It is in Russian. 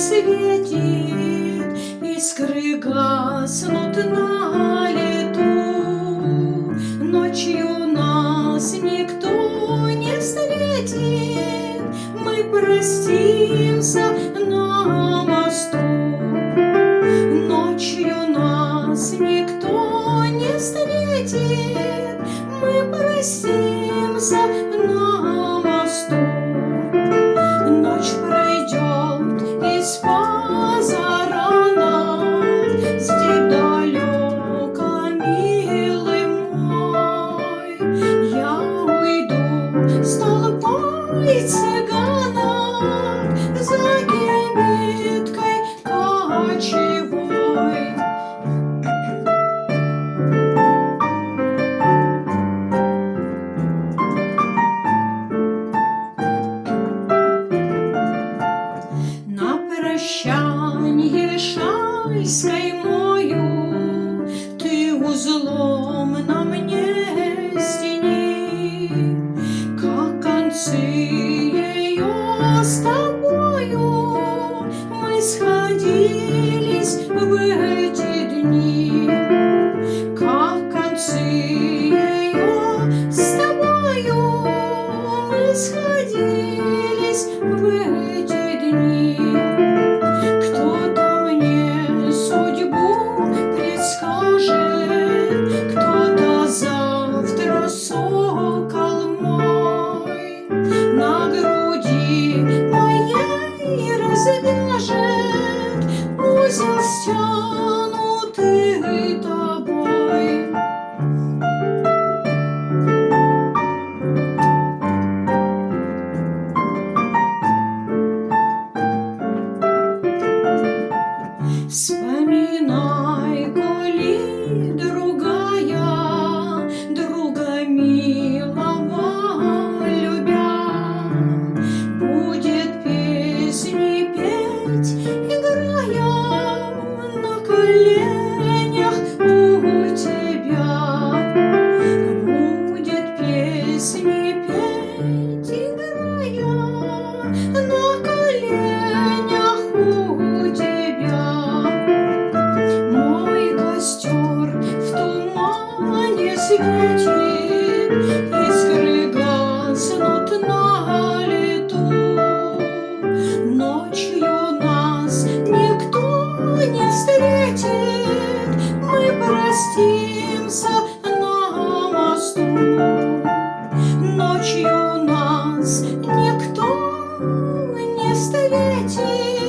светит, искры гаснут на лету. Ночью нас никто не встретит, мы простимся на мосту. Ночью нас никто не встретит, мы простимся на мосту. Ночь пройдет и спаса рано, степь далека, милый мой. Я уйду с толпой цыганок за кибиткой кочевой. На прощанье шайской мою ты узлом на мне стяни, как концы ее с тобою мы сходились в эти дни. Как концы ее с тобою мы сходились в эти дни. Кто-то мне судьбу предскажет, кто-то завтра сокол мой на груди моей развяжет узел, стянутый тобой. Вспоминай, коли другая друга милого любя будет песни петь, играя на коленях у тебя. Будет песни петь, играя на коленях у тебя. Мой костер в тумане светит, искры гаснут на лету. Ночью нас никто не встретит, мы простимся на мосту. Ночью нас никто не встретит,